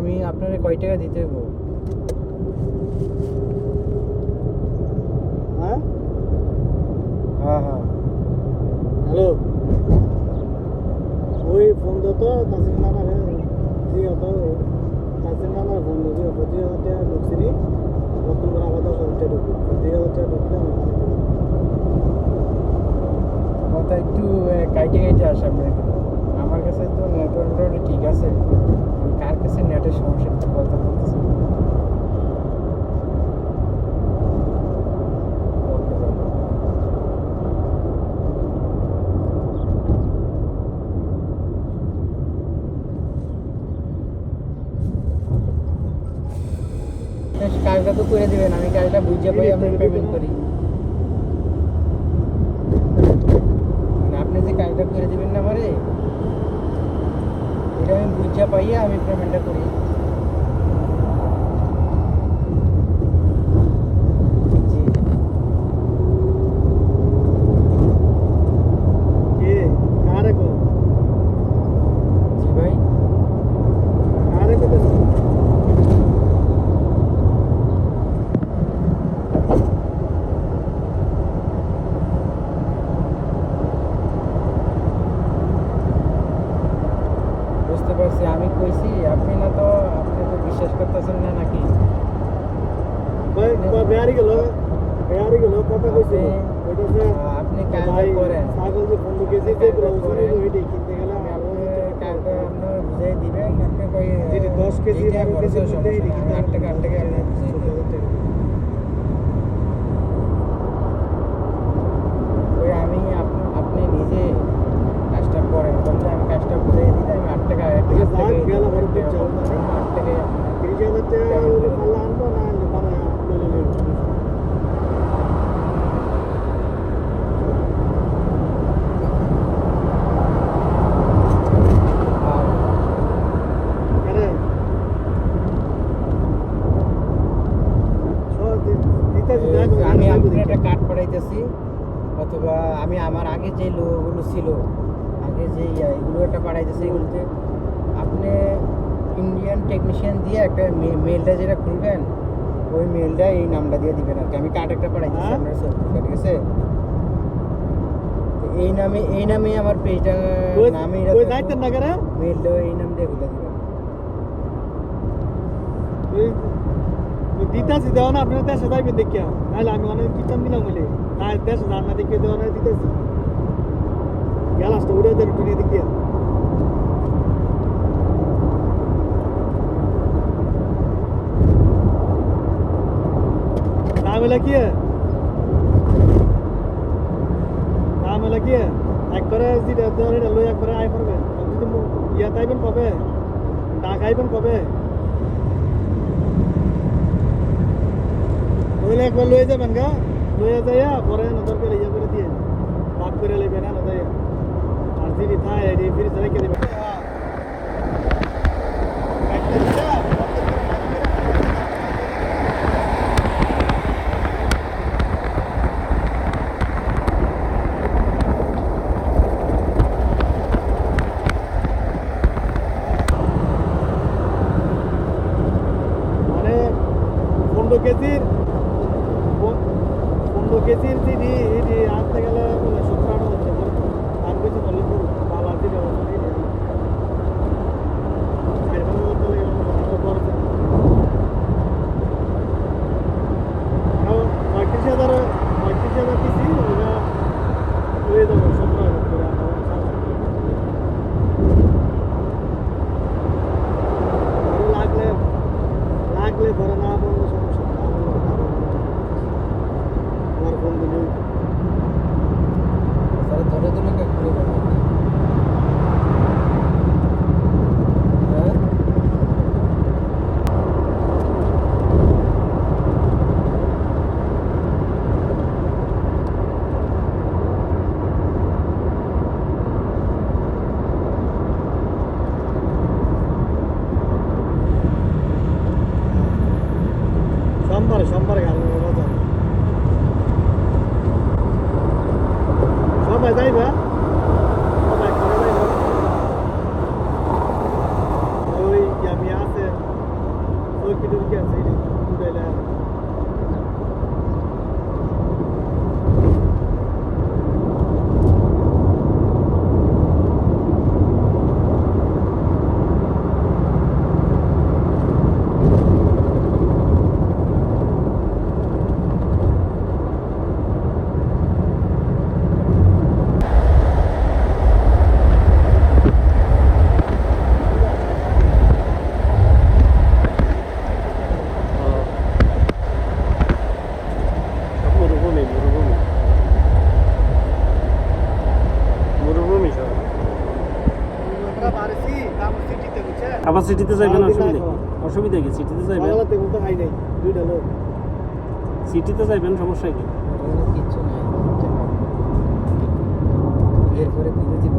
আমি আপনারে কয় টাকা দিতে হইব? হ্যাঁ হ্যাঁ হ্যাঁ হ্যালো ওই ফোন তো তাসিম নানারে দিয়ে তো তাসিম নানার ফোন দিয়ে 25,000 টাকা ঢুকছিনি নতুন করে আবার 10,000 টাকা ঢুকবে 20,000 টাকা ঢুকলে আমি কথা একটু কাইটে কাইটে আসে আপনার। আমার কাছে তো নেটওয়ার্ক ঠিক আছে, কার কাছে নেটের সমস্যা একটু বলতে বলতেছি। কাজটা তো করে দিবেন, আমি কাজটা বুঝে পাই আমি পেমেন্ট করি। মানে আপনি যে কাজটা করে দিবেন না আমারে, এটা আমি বুঝে পাইয়া আমি পেমেন্টটা করি। জি কে কারে কো জি ভাই, কারে কো বুঝতে পারছি। আমি কইছি আপনি না তো, আপনি তো বিশ্বাস করতেছেন না নাকি? ভাই বেয়ারি গেল কথা কইছিল ওইটাতে আপনি কাজটা ভাই করেন, ছাগল যে বন্ধু কেজি যে প্রয়োজন ওইটাই কিনতে গেলে আমি আরো আপনার কাজটা আপনার বুঝাই দিবেন। আপনি কই যেটি 10 কেজি, 12 কেজি সমস্যা মধ্যে নেই, আমি 8 টাকা আপনার বুঝাই দিই। ওই আমি আপনি নিজে কাজটা করেন বললে আমি কাজটা বুঝাই দিলে আমি 8 টাকা 8 টাকা যাক, গেল ঘরে ঢুকছে, 8 টাকায় 30,000 টাকা ওই পাল্লা আনবো না মানে লইলে লইব কেন আমি আপনার একটা কার্ড পাঠাইতেছি, অথবা আমি আমার আগে যে লোকগুলো ছিল, আগে যে এগুলো একটা পাঠাইতেছি, এগুলোতে আপনি ইন্ডিয়ান টেকনিশিয়ান দিয়ে একটা মেলটা যেটা খুলবেন, ওই মেলটা এই নামটা দিয়ে দিবেন আর কি। আমি কার্ড একটা পাঠাইতেছি আপনার সত্যি, ঠিক আছে? তো এই নামে আমার পেজটা নামে ওই যাইতেন না কেন মেলটা এই নাম দিয়ে খুলে দিবেন। দিতাছি দেওয়া না আপনার দেশে যাইবেন দেখিয়া নাহলে আমি অনেক কিতাম দিলাম বলে না দেশে যান না দেখিয়ে দেওয়া না দিতেছি গেলাস তো উড়ে দেন টুনিয়ে দেখিয়া নাম এলা কি একবারে যেটা দেওয়ার এটা লই একবারে আয় পড়বে যদি ইয়া তাইবেন কবে ডাক আইবেন কবে ওইলে একবার লয়ে যাবেন গা লয়ে যাইয়া পরে নজরকে ইয়ে করে দিয়ে ভাগ করে লইবেন না যাইয়া আর যদি থায় এটি ফিরে রেখে দেবেন মানে 15 কেজির 15 কেজির জিডি এটি আনতে গেলে বলে 17-18 হচ্ছে আর বেশি বললে পালা দিলে আবার সিটিতে যাইবেন সারাদিন না অসুবিধা খাওয়া। অসুবিধা কি সিটিতে যাইবেন বাংলাতে মতো খাই নাই 2টা লোক সিটিতে যাইবেন সমস্যা কি কিচ্ছু নাই এরপরে বিরোধী